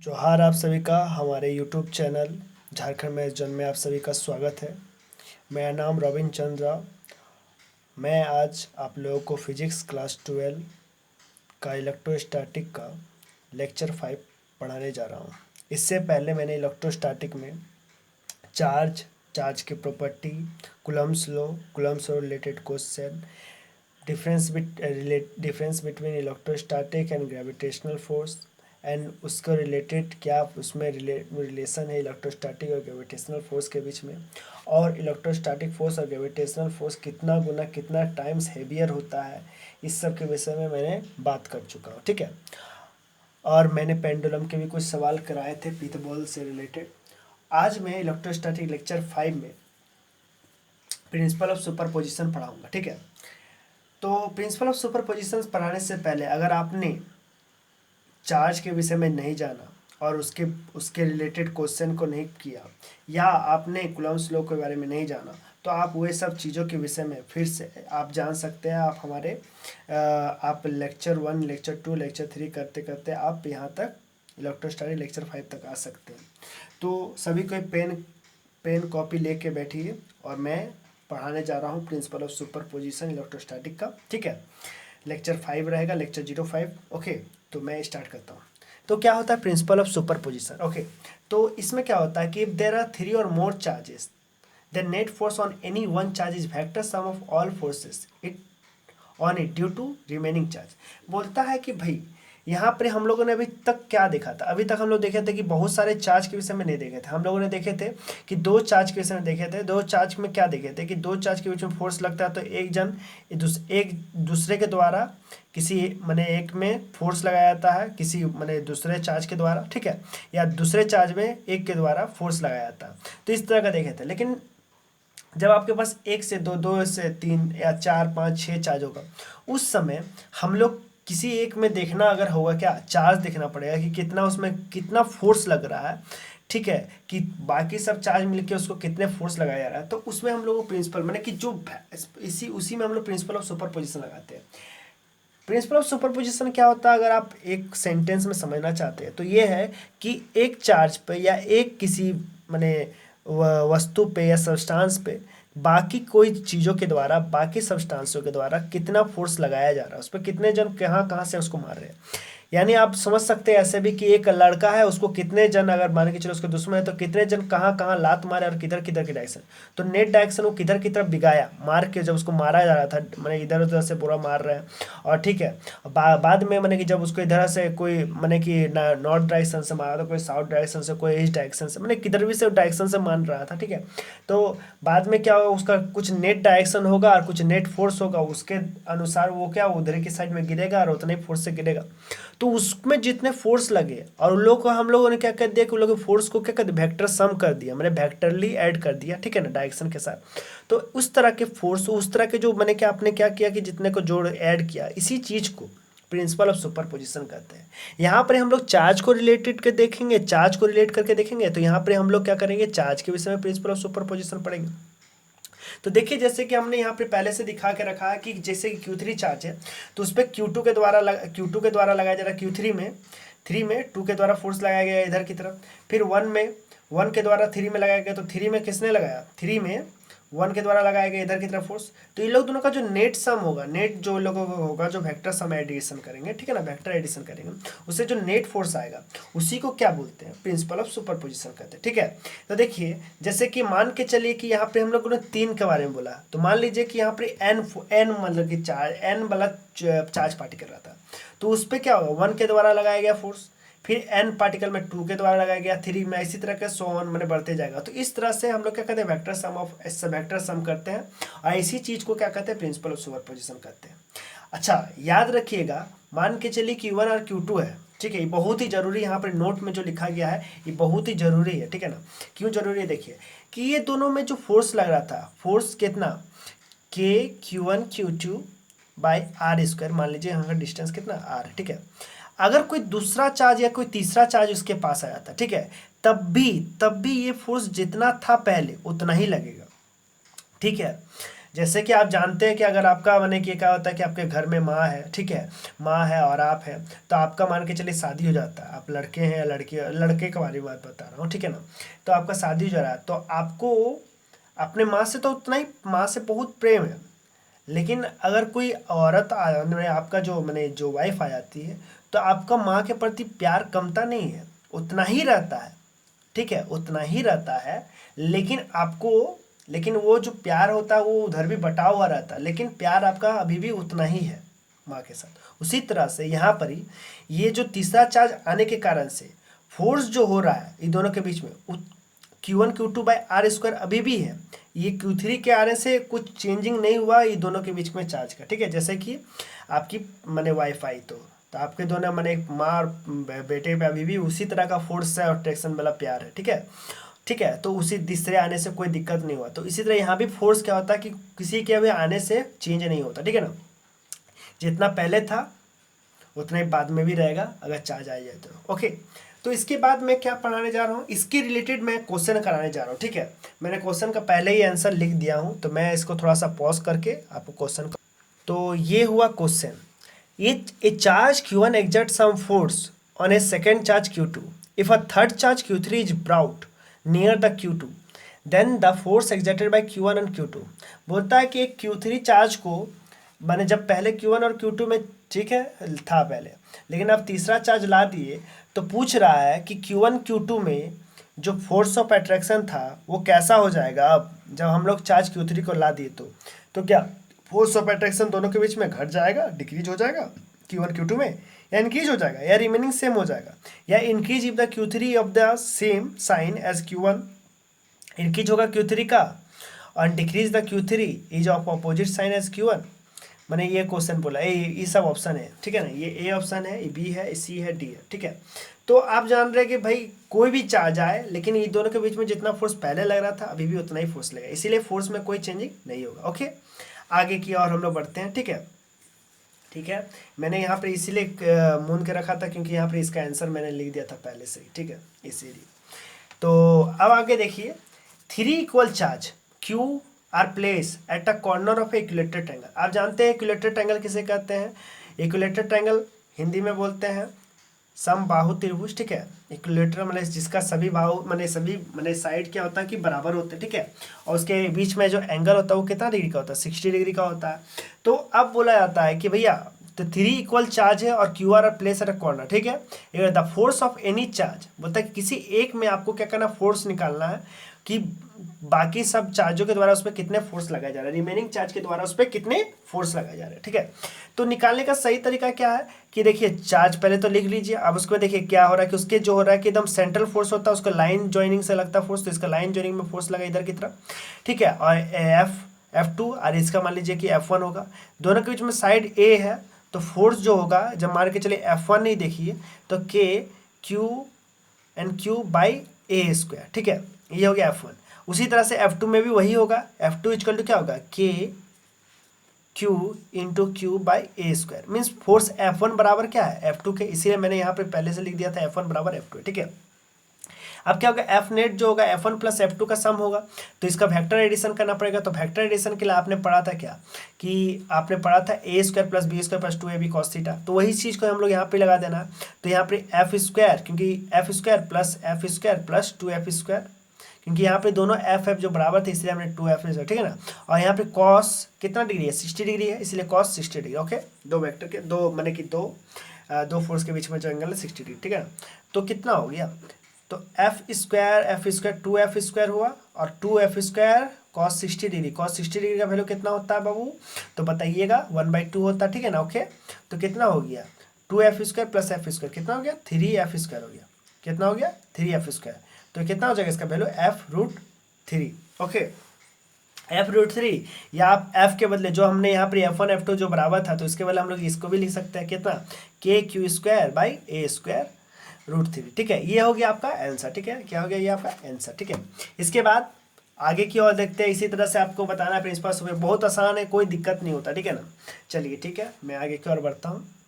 जोहार आप सभी का हमारे YouTube channel Jharkhand math zone में आप सभी का स्वागत है। मेरा नाम रविन चंद्रा। मैं आज आप लोगों को फिजिक्स क्लास 12 का इलेक्ट्रोस्टैटिक का लेक्चर 5 पढ़ाने जा रहा हूँ। इससे पहले मैंने इलेक्ट्रोस्टैटिक में चार्ज, चार्ज की property, Coulomb's law related question, difference between electrostatic and gravitational force and उसको रिलेटेड क्या उसमें रिलेशन है इलेक्ट्रोस्टैटिक और ग्रेविटेशनल फोर्स के बीच में, और इलेक्ट्रोस्टैटिक फोर्स और ग्रेविटेशनल फोर्स कितना गुना कितना टाइम्स हेवियर होता है, इस सब के विषय में मैंने बात कर चुका हूँ। ठीक है, और मैंने पेंडुलम के भी कुछ सवाल कराए थे पीथबॉल से रिलेटेड। आज मैं इलेक्ट्रोस्टैटिक लेक्चर 5 में प्रिंसिपल ऑफ सुपरपोजिशन पढ़ाऊंगा। ठीक है, तो प्रिंसिपल ऑफ सुपरपोजिशन पढ़ाने से पहले अगर आपने चार्ज के विषय में नहीं जाना और उसके उसके रिलेटेड क्वेश्चन को नहीं किया, या आपने कूलम्ब्स लॉ के बारे में नहीं जाना, तो आप वे सब चीज़ों के विषय में फिर से आप जान सकते हैं। आप हमारे आप लेक्चर 1, लेक्चर 2, लेक्चर 3 करते करते आप यहाँ तक इलेक्ट्रोस्टैटिक लेक्चर 5 तक आ सकते हैं। तो सभी कोई पेन कॉपी लेके बैठिए और मैं पढ़ाने जा रहा हूँ प्रिंसिपल ऑफ सुपरपोजिशन इलेक्ट्रोस्टैटिक का। ठीक है, लेक्चर 5 रहेगा, लेक्चर 05। ओके, तो मैं स्टार्ट करता हूँ। तो क्या होता है प्रिंसिपल ऑफ सुपरपोजिशन? ओके, तो इसमें क्या होता है कि इफ देयर आर 3 और मोर charges, then net force on any one charge is vector sum of all forces on it due to remaining charge। बोलता है कि भाई यहाँ पर हम लोगों ने अभी तक क्या देखा था? अभी तक हम लोग देखे थे कि बहुत सारे चार्ज के विषय में नहीं देखे थे। हम लोगों ने देखे थे कि दो चार्ज के विषय में देखे थे। दो चार्ज में क्या देखे थे कि दो चार्ज के बीच में फोर्स लगता है तो एक दूसरे के द्वारा किसी माने एक में फोर्स लगाया जाता है किसी माने दूसरे चार्ज के द्वारा। ठीक है, या दूसरे चार्ज में एक के द्वारा फोर्स लगाया जाता है। तो इस तरह का देखे थे। लेकिन जब आपके पास एक से दो, दो से तीन या चार, पाँच, छः चार्ज होगा, उस समय हम लोग किसी एक में देखना अगर होगा, क्या चार्ज देखना पड़ेगा कि कितना उसमें कितना फोर्स लग रहा है। ठीक है, कि बाकी सब चार्ज मिलके उसको कितने फोर्स लगाया जा रहा है। तो उसमें हम लोग प्रिंसिपल माने कि जो उसी में हम लोग प्रिंसिपल ऑफ सुपरपोजिशन लगाते हैं। प्रिंसिपल ऑफ सुपरपोजिशन क्या होता है अगर आप एक सेंटेंस में समझना चाहते हैं तो ये है कि एक चार्ज पे या एक किसी माने वस्तु पे या सब्सटेंस पे बाकी कोई चीज़ों के द्वारा, बाकी सब्सटेंसों के द्वारा कितना फोर्स लगाया जा रहा है, उस पर कितने जन कहाँ कहाँ से उसको मार रहे हैं। यानी आप समझ सकते हैं ऐसे भी कि एक लड़का है, उसको कितने जन अगर मान के चलो उसके दुश्मन है तो कितने जन कहाँ कहाँ लात मारे और किधर किधर की डायरेक्शन। तो नेट डायरेक्शन वो किधर की तरफ बिगाया मार के, जब उसको मारा जा रहा था मैंने इधर उधर से बुरा मार रहे हैं। और ठीक है, बाद में मैंने कि जब उसको इधर से कोई मैंने कि नॉर्थ डायरेक्शन से मारा था, कोई साउथ डायरेक्शन से, कोई ईस्ट डायरेक्शन से, मैंने किधर भी से डायरेक्शन से मान रहा था। ठीक है, तो बाद में क्या होगा, उसका कुछ नेट डायरेक्शन होगा और कुछ नेट फोर्स होगा, उसके अनुसार वो क्या उधर की साइड में गिरेगा और उतने फोर्स से गिरेगा। तो उसमें जितने फोर्स लगे और उन लोग को हम लोगों ने क्या कर दिया कि उन लोगों के फोर्स को क्या कर दिया, वेक्टर सम कर दिया, मैंने वेक्टरली ऐड कर दिया। ठीक है ना, डायरेक्शन के साथ। तो उस तरह के फोर्स, उस तरह के जो मैंने क्या आपने क्या किया कि जितने को जोड़ ऐड किया, इसी चीज को प्रिंसिपल ऑफ सुपरपोजिशन कहते हैं। यहाँ पर हम लोग चार्ज को रिलेटेड के देखेंगे, चार्ज को रिलेट करके देखेंगे। तो यहाँ पर हम लोग क्या करेंगे, चार्ज के विषय में प्रिंसिपल ऑफ सुपरपोजिशन पढ़ेंगे। तो देखिए जैसे कि हमने यहाँ पे पहले से दिखा के रखा है कि जैसे कि Q3 चार्ज है तो उस पर Q2 के द्वारा लगाया जा रहा है। Q3 में 2 के द्वारा फोर्स लगाया गया इधर की तरफ, फिर 1 के द्वारा 3 में लगाया गया। तो 3 में किसने लगाया, 3 में 1 के द्वारा लगाया गया इधर की तरफ फोर्स। तो इन लोग दोनों का जो नेट सम होगा, नेट जो लोगों को होगा, जो वेक्टर सम एडिशन करेंगे, ठीक है ना, वेक्टर एडिशन करेंगे, उससे जो नेट फोर्स आएगा उसी को क्या बोलते हैं, प्रिंसिपल ऑफ सुपरपोजिशन कहते हैं। ठीक है, तो देखिए जैसे कि मान के चलिए कि यहाँ पे हम लोगों ने 3 के बारे में बोला, तो मान लीजिए कि यहाँ पे एन मतलब कि चार्ज एन वाला चार्ज पार्टिकल रहता है। तो उस पर क्या होगा, 1 के द्वारा लगाया गया फोर्स, फिर एन पार्टिकल में 2 के द्वारा लगाया गया, 3 में, इसी तरह के सो ऑन मैंने बढ़ते जाएगा। तो इस तरह से हम लोग क्या कहते हैं, वेक्टर सम करते हैं, और इसी चीज को क्या कहते हैं, प्रिंसिपल ऑफ सुपरपोजिशन कहते हैं। अच्छा याद रखिएगा, मान के चलिए Q1 और Q2 है। ठीक है, ये बहुत ही जरूरी, यहाँ पर नोट में जो लिखा गया है ये बहुत ही जरूरी है। ठीक है ना, क्यों जरूरी है, देखिए कि ये दोनों में जो फोर्स लग रहा था, फोर्स कितना, के Q1 Q2 by are square, मान लीजिए यहाँ का डिस्टेंस कितना r है। ठीक है, अगर कोई दूसरा चार्ज या कोई तीसरा चार्ज उसके पास आया था, ठीक है, तब भी ये फोर्स जितना था पहले उतना ही लगेगा। ठीक है, जैसे कि आप जानते हैं कि अगर आपका माने कि क्या होता है कि आपके घर में माँ है, ठीक है, माँ है और आप है, तो आपका मान के चलिए शादी हो जाता है, आप लड़के हैं या लड़की, लड़के के बारे में बात बता रहा हूँ, ठीक है ना। तो आपका शादी हो जा रहा है, तो आपको अपने माँ से तो उतना ही, माँ से बहुत प्रेम है, लेकिन अगर कोई औरत मैंने आपका जो मैंने जो वाइफ आ जाती है, तो आपका माँ के प्रति प्यार कमता नहीं है, उतना ही रहता है, ठीक है, उतना ही रहता है। लेकिन आपको, लेकिन वो जो प्यार होता है वो उधर भी बटा हुआ रहता है, लेकिन प्यार आपका अभी भी उतना ही है माँ के साथ। उसी तरह से यहाँ पर ही ये जो तीसरा चार्ज आने के कारण से फोर्स जो हो रहा है इन दोनों के बीच में, Q1 Q2/r² अभी भी है, ये Q3 के आने से कुछ चेंजिंग नहीं हुआ ये दोनों के बीच में चार्ज का, ठीक है। जैसे कि आपकी मैंने वाईफाई तो आपके दोनों मैंने माँ और बेटे पे अभी भी उसी तरह का फोर्स है और अट्रैक्शन वाला प्यार है, ठीक है, ठीक है। तो उसी तीसरे आने से कोई दिक्कत नहीं हुआ। तो इसी तरह यहाँ भी फोर्स क्या होता है कि किसी के भी आने से चेंज नहीं होता, ठीक है ना, जितना पहले था उतना ही बाद में भी रहेगा अगर चार्ज आ जाए तो। ओके, तो इसके बाद मैं क्या पढ़ाने जा रहा हूँ, इसके रिलेटेड मैं क्वेश्चन कराने जा रहा हूँ, ठीक है। मैंने क्वेश्चन का पहले ही आंसर लिख दिया हूँ, तो मैं इसको थोड़ा सा पॉज करके आपको क्वेश्चन का, तो ये हुआ question. A charge Q1 exerts some force on a second charge Q2. If a third charge Q3 is brought near the Q2, then the force exerted by Q1 and Q2। बोलता है कि एक Q3 charge को मैंने जब पहले Q1 और Q2 में, ठीक है, था पहले, लेकिन अब तीसरा चार्ज ला दिए, तो पूछ रहा है कि Q1 Q2 में जो फोर्स ऑफ अट्रैक्शन था वो कैसा हो जाएगा अब जब हम लोग चार्ज Q3 को ला दिए। तो क्या फोर्स ऑफ अट्रैक्शन दोनों के बीच में घट जाएगा, डिक्रीज हो जाएगा Q1 Q2 में, या इंक्रीज हो जाएगा, या रिमेनिंग सेम हो जाएगा, या increase if the Q3 of the same sign as Q1, increase होगा Q3 का, और decrease the Q3 is of opposite sign as Q1। मैंने ये क्वेश्चन बोला, ये सब ऑप्शन है, ठीक है ना, ये ए ऑप्शन है, बी है, सी है, डी है, ठीक है। तो आप जान रहे हैं कि भाई कोई भी चार्ज आए, लेकिन ये दोनों के बीच में जितना फोर्स पहले लग रहा था अभी भी उतना ही फोर्स लगेगा, इसीलिए फोर्स में कोई चेंजिंग नहीं होगा। ओके, आगे की और हम लोग बढ़ते हैं, ठीक है, ठीक है। मैंने यहाँ पे इसीलिए मून के रखा था क्योंकि यहाँ पे इसका आंसर मैंने लिख दिया था पहले से ही, ठीक है, इसीलिए। तो अब आगे देखिए, 3 equal charge Q are place at a corner of equilateral triangle. आप जानते हैं इक्विलेटरल ट्रायंगल किसे कहते हैं, इक्विलेटरल ट्रायंगल हिंदी में बोलते हैं समबाहु त्रिभुज, ठीक है। इक्विलेटरल मतलब जिसका सभी बाहु सभी साइड क्या होता है कि बराबर होते हैं, ठीक है, और उसके बीच में जो एंगल होता है वो कितना डिग्री का होता है, 60 डिग्री का होता है। तो अब बोला जाता है कि भैया तो 3 इक्वल चार्ज है और Q R place at a corner, ठीक है। The force of any charge बोलता है कि किसी एक में आपको क्या करना, फोर्स निकालना है कि बाकी सब चार्जों के द्वारा उस पर कितने फोर्स लगाए जा रहे हैं, रिमेनिंग चार्ज के द्वारा उस पर कितने फोर्स लगाए जा रहे हैं, ठीक है। तो निकालने का सही तरीका क्या है कि देखिए चार्ज पहले तो लिख लीजिए, अब उसके बाद देखिए क्या हो रहा है कि उसके जो हो रहा है कि एकदम सेंट्रल फोर्स होता है उसका लाइन ज्वाइनिंग से लगता है फोर्स, तो इसका लाइन ज्वाइनिंग में फोर्स लगा इधर की तरफ, ठीक है। और F2 और इसका मान लीजिए कि F1 होगा, दोनों के बीच में साइड A है, तो फोर्स जो होगा जब मान के चलिए F1 नहीं देखिए तो K/Q/A², ठीक है, ये हो गया F1। उसी तरह से F2 में भी वही होगा, F2 इक्वल टू क्या होगा, K/Q/A², मीन्स फोर्स F1 बराबर क्या है F2 के, इसीलिए मैंने यहाँ पे पहले से लिख दिया था F1 बराबर F2, ठीक है। अब क्या होगा, एफ नेट जो होगा F1 प्लस F2 का सम होगा, तो इसका वेक्टर एडिशन करना पड़ेगा। तो वेक्टर एडिशन के लिए आपने पढ़ा था क्या कि आपने पढ़ा था A² + B² + 2AB cos theta, तो वही चीज़ को हम लोग यहाँ पे लगा देना है। तो यहाँ पे F², क्योंकि F² + F² + 2F², क्योंकि यहाँ पे दोनों F जो बराबर थे इसलिए हमने 2F, ठीक है ना। और यहाँ पे cos कितना डिग्री है, 60 डिग्री है, इसलिए cos 60 डिग्री। ओके, दो वेक्टर के दो दो फोर्स के बीच में जो एंगल है 60 डिग्री, ठीक है। तो कितना हो गया, तो F² 2F² हुआ, और 2F² cos 60 degree, cos 60 degree का वैल्यू कितना होता है बाबू, तो बताइएगा 1/2 होता है, ठीक है ना। ओके, तो कितना हो गया 2F² + F² कितना हो गया 3F² हो गया, कितना हो गया 3F², तो कितना हो जाएगा इसका वैल्यू F√3। ओके, F√3, या आप F के बदले जो हमने यहाँ पर F1 F2 जो बराबर था तो इसके बदले हम लोग इसको भी लिख सकते हैं कितना, KQ²/A²√3, ठीक है। ये हो गया आपका आंसर, ठीक है, क्या हो गया ये आपका आंसर, ठीक है। इसके बाद आगे की ओर देखते हैं, इसी तरह से आपको बताना है प्रिंसिपल सुबह, बहुत आसान है, कोई दिक्कत नहीं होता, ठीक है ना। चलिए ठीक है, मैं आगे की ओर बढ़ता हूँ।